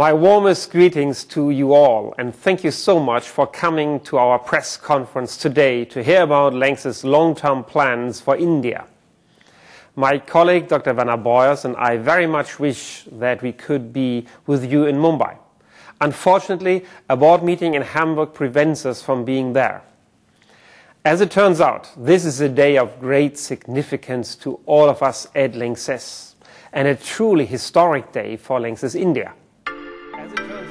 My warmest greetings to you all, and thank you so much for coming to our press conference today to hear about Lanxess' long-term plans for India. My colleague Dr. Werner Boyers and I very much wish that we could be with you in Mumbai. Unfortunately, a board meeting in Hamburg prevents us from being there. As it turns out, this is a day of great significance to all of us at Lanxess, and a truly historic day for Lanxess India.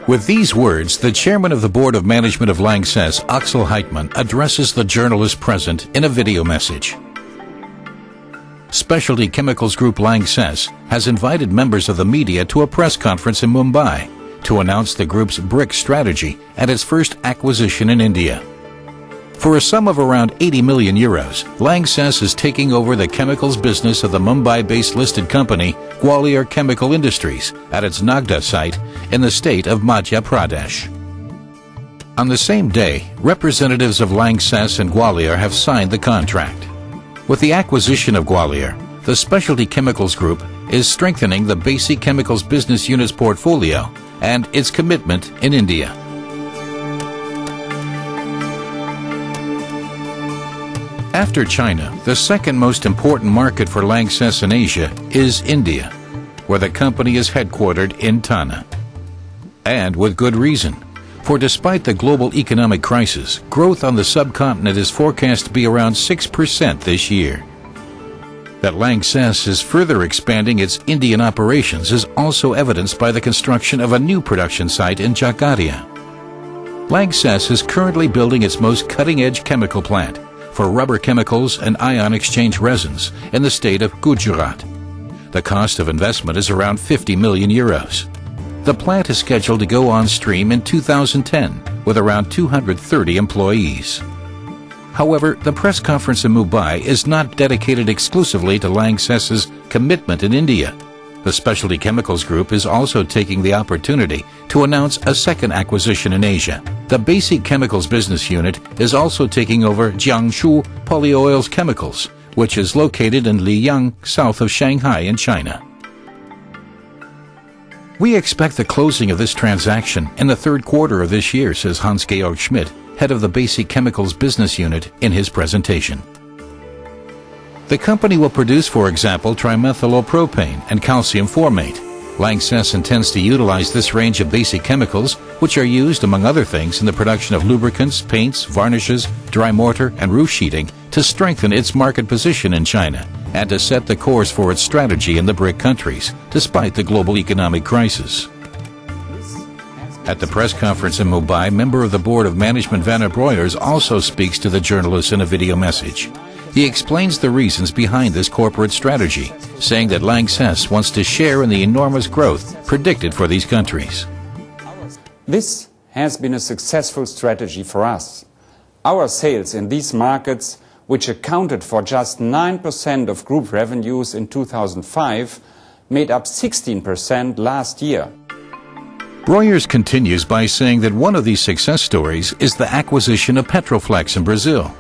With these words, the chairman of the board of management of Lanxess, Axel Heitmann, addresses the journalists present in a video message. Specialty Chemicals Group Lanxess has invited members of the media to a press conference in Mumbai to announce the group's BRIC strategy and its first acquisition in India. For a sum of around 80 million euros, Lanxess is taking over the chemicals business of the Mumbai-based listed company Gwalior Chemical Industries at its Nagda site in the state of Madhya Pradesh. On the same day, representatives of Lanxess and Gwalior have signed the contract. With the acquisition of Gwalior, the Specialty Chemicals Group is strengthening the basic chemicals business unit's portfolio and its commitment in India. After China, the second most important market for Lanxess in Asia is India, where the company is headquartered in Thane. And with good reason, for despite the global economic crisis, growth on the subcontinent is forecast to be around 6% this year. That Lanxess is further expanding its Indian operations is also evidenced by the construction of a new production site in Jhagadia. Lanxess is currently building its most cutting-edge chemical plant for rubber chemicals and ion exchange resins in the state of Gujarat. The cost of investment is around 50 million euros. The plant is scheduled to go on stream in 2010 with around 230 employees. However, the press conference in Mumbai is not dedicated exclusively to Lanxess's commitment in India. The Specialty Chemicals Group is also taking the opportunity to announce a second acquisition in Asia. The Basic Chemicals business unit is also taking over Jiangsu Polyoils Chemicals, which is located in Liyang, south of Shanghai in China. We expect the closing of this transaction in the third quarter of this year, says Hans-Georg Schmidt, head of the Basic Chemicals business unit, in his presentation. The company will produce, for example, trimethylpropane and calcium formate. Lanxess intends to utilize this range of basic chemicals, which are used, among other things, in the production of lubricants, paints, varnishes, dry mortar, and roof sheeting, to strengthen its market position in China and to set the course for its strategy in the BRIC countries, despite the global economic crisis. At the press conference in Mumbai, member of the board of management Werner Boyers also speaks to the journalists in a video message. He explains the reasons behind this corporate strategy, saying that Lanxess wants to share in the enormous growth predicted for these countries. This has been a successful strategy for us. Our sales in these markets, which accounted for just 9% of group revenues in 2005, made up 16% last year. Boyers continues by saying that one of these success stories is the acquisition of Petroflex in Brazil.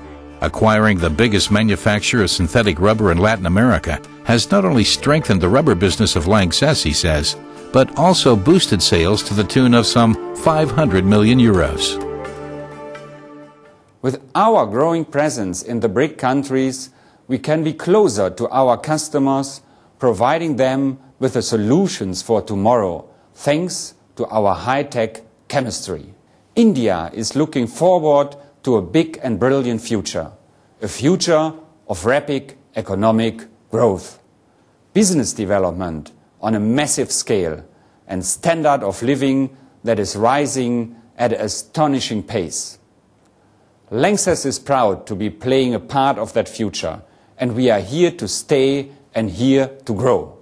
Acquiring the biggest manufacturer of synthetic rubber in Latin America has not only strengthened the rubber business of Lanxess, he says, but also boosted sales to the tune of some 500 million euros. With our growing presence in the BRIC countries, we can be closer to our customers, providing them with the solutions for tomorrow, thanks to our high-tech chemistry. India is looking forward to a big and brilliant future, a future of rapid economic growth, business development on a massive scale, and standard of living that is rising at an astonishing pace. Lanxess is proud to be playing a part of that future, and we are here to stay and here to grow.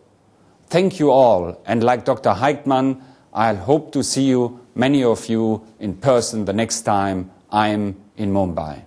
Thank you all, and like Dr. Heitmann, I hope to see you, many of you, in person the next time I'm in Mumbai.